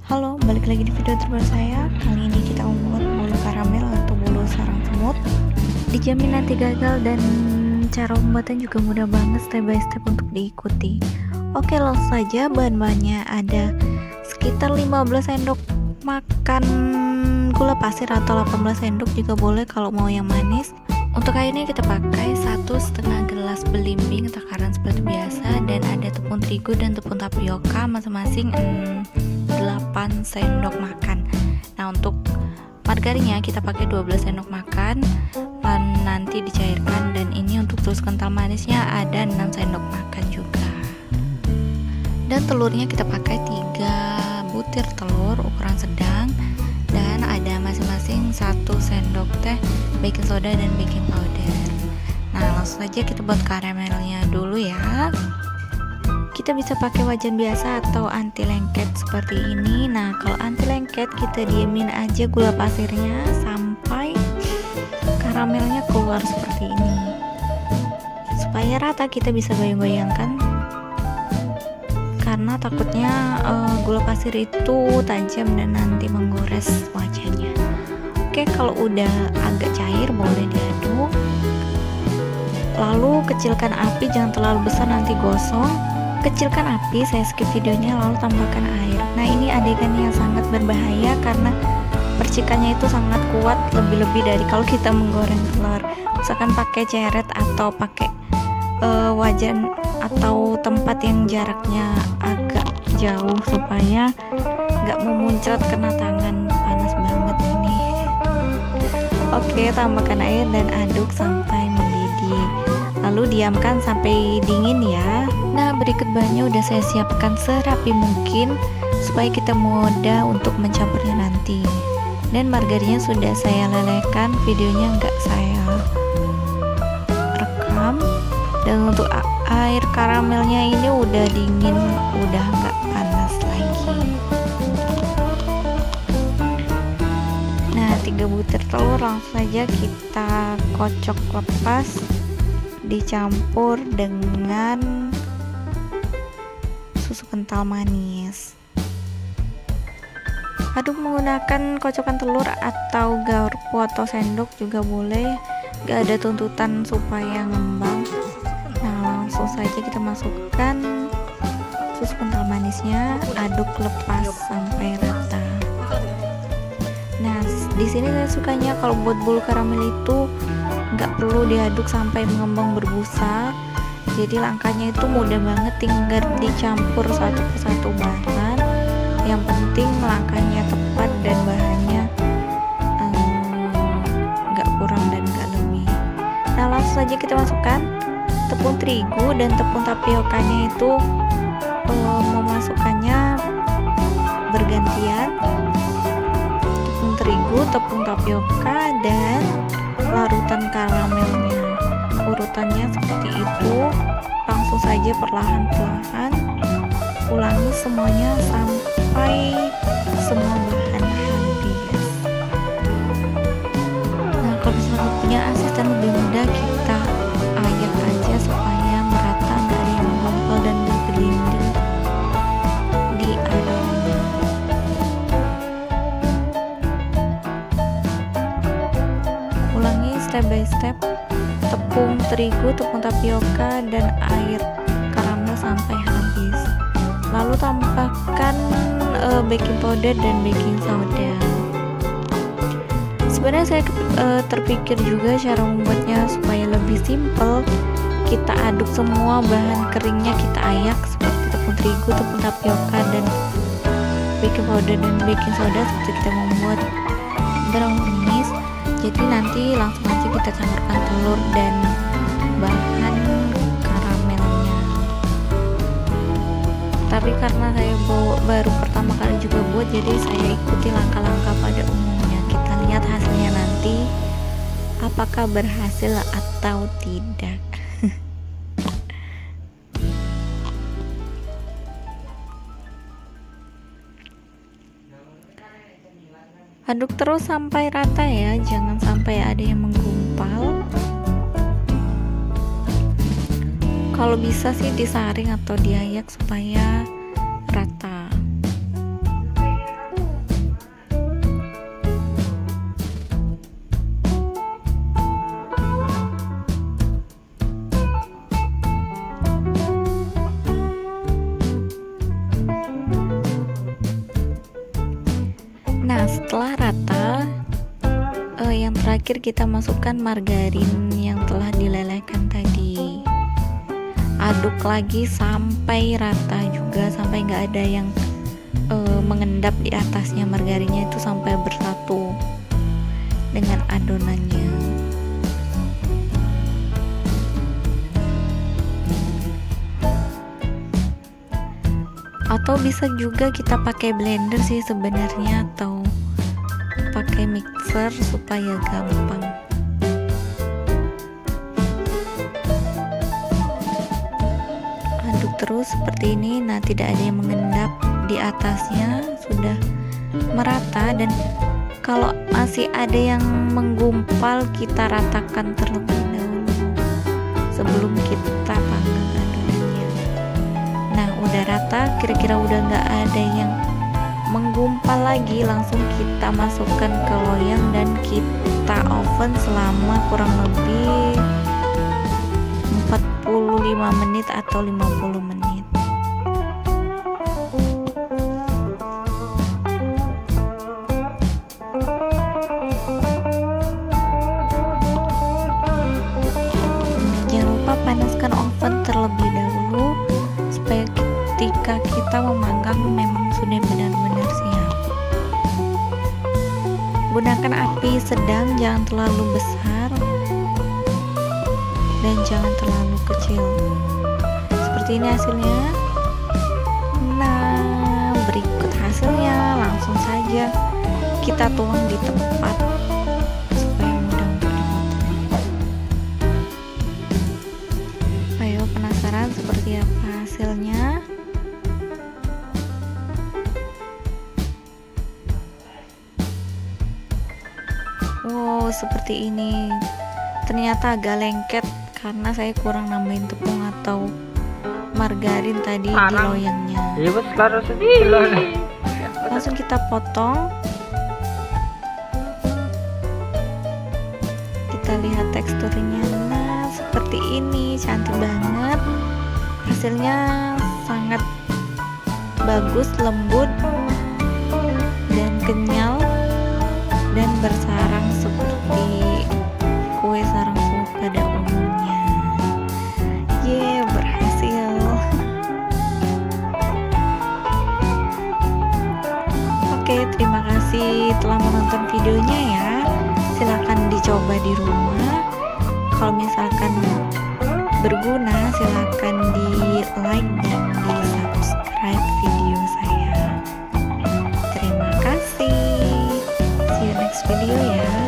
Halo, balik lagi di video terbaru saya. Kali ini kita membuat bolu karamel atau bolu sarang semut. Dijamin nanti gagal dan cara pembuatan juga mudah banget, step by step untuk diikuti. Oke, langsung saja. Bahan-bahannya ada sekitar 15 sendok makan gula pasir atau 18 sendok juga boleh kalau mau yang manis. Untuk airnya kita pakai 1,5 gelas belimbing takaran seperti biasa, dan ada tepung terigu dan tepung tapioka masing-masing 8 sendok makan. Nah, untuk margarinnya kita pakai 12 sendok makan dan nanti dicairkan, dan ini untuk terus kental manisnya ada 6 sendok makan juga. Dan telurnya kita pakai 3 butir telur ukuran sedang, dan ada masing-masing 1 sendok teh baking soda dan baking powder. Nah, langsung saja kita buat karamelnya dulu ya. Kita bisa pakai wajan biasa atau anti lengket seperti ini. Nah, kalau anti lengket kita diemin aja gula pasirnya sampai karamelnya keluar seperti ini. Supaya rata kita bisa goyang-goyangkan, karena takutnya gula pasir itu tajam dan nanti menggores wajannya. Oke, kalau udah agak cair boleh diaduk. Lalu kecilkan api, jangan terlalu besar nanti gosong. Kecilkan api, saya skip videonya, lalu tambahkan air. Nah, ini adegan yang sangat berbahaya karena percikannya itu sangat kuat, lebih-lebih dari kalau kita menggoreng telur. Misalkan pakai ceret atau pakai wajan atau tempat yang jaraknya agak jauh supaya nggak memuncrat kena tangan, panas banget ini. Oke, tambahkan air dan aduk sampai mendidih, lalu diamkan sampai dingin ya. Nah, berikut bahannya udah saya siapkan serapi mungkin supaya kita mudah untuk mencampurnya nanti. Dan margarinnya sudah saya lelehkan, videonya nggak saya rekam. Dan untuk air karamelnya ini udah dingin, udah nggak panas lagi. Nah, 3 butir telur langsung saja kita kocok lepas, dicampur dengan susu kental manis. Aduk menggunakan kocokan telur atau garpu atau sendok juga boleh, gak ada tuntutan supaya ngembang. Nah, langsung saja kita masukkan susu kental manisnya, aduk lepas sampai rata. Nah, di sini saya sukanya kalau buat bolu karamel itu nggak perlu diaduk sampai mengembang berbusa. Jadi langkahnya itu mudah banget, tinggal dicampur satu persatu bahan. Yang penting langkahnya tepat dan bahannya nggak kurang dan nggak lebih. Nah, langsung saja kita masukkan tepung terigu dan tepung tapiokanya itu memasukkannya bergantian. Tepung terigu, tepung tapioka, dan larutan karamelnya. Urutannya seperti itu. Langsung saja perlahan-lahan ulangi semuanya sampai semua bahan habis. Nah, kalau misalnya punya asisten lebih mudah, kita ayak aja supaya merata, nggak ada yang mengumpul dan bergelinding di airnya. Ulangi step by step, tepung terigu, tepung tapioka, dan air karamel sampai habis. Lalu tambahkan baking powder dan baking soda. Sebenarnya saya terpikir juga cara membuatnya supaya lebih simple. Kita aduk semua bahan keringnya, kita ayak seperti tepung terigu, tepung tapioka, dan baking powder dan baking soda seperti kita membuat brownies. Jadi nanti langsung aja kita campurkan telur dan bahan karamelnya. Tapi karena saya baru pertama kali juga buat, jadi saya ikuti langkah-langkah pada umumnya. Kita lihat hasilnya nanti apakah berhasil atau tidak. Aduk terus sampai rata ya, jangan sampai ada yang menggumpal. Kalau bisa sih disaring atau diayak supaya rata. Nah, setelah rata, yang terakhir kita masukkan margarin yang telah dilelehkan tadi. Aduk lagi sampai rata juga, sampai nggak ada yang mengendap di atasnya. Margarinnya itu sampai bersatu dengan adonannya. Atau bisa juga kita pakai blender sih sebenarnya, atau pakai mixer supaya gampang. Aduk terus seperti ini. Nah, tidak ada yang mengendap di atasnya, sudah merata. Dan kalau masih ada yang menggumpal, kita ratakan terlebih dahulu sebelum kita panggang adonannya. Nah, udah rata, kira-kira udah nggak ada yang menggumpal lagi, langsung kita masukkan ke loyang dan kita oven selama kurang lebih 45 menit atau 50 menit. Jangan lupa panaskan oven terlebih dahulu supaya ketika kita memanggang memang sudah benar-benar siap. Gunakan api sedang, jangan terlalu besar dan jangan terlalu kecil. Seperti ini hasilnya. Nah, berikut hasilnya. Langsung saja kita tuang di tempat supaya mudah untuk dipotong. Ayo, penasaran seperti apa hasilnya? Wow, seperti ini. Ternyata agak lengket karena saya kurang nambahin tepung atau margarin tadi di loyangnya. Langsung kita potong. Kita lihat teksturnya. Nah, seperti ini, cantik banget. Hasilnya sangat bagus, lembut dan kenyal dan bersarang seperti kue sarang semut pada umumnya. Berhasil. Oke, terima kasih telah menonton videonya ya. Silahkan dicoba di rumah. Kalau misalkan berguna, silahkan di like dan di subscribe video saya. Terima kasih. See you next video ya.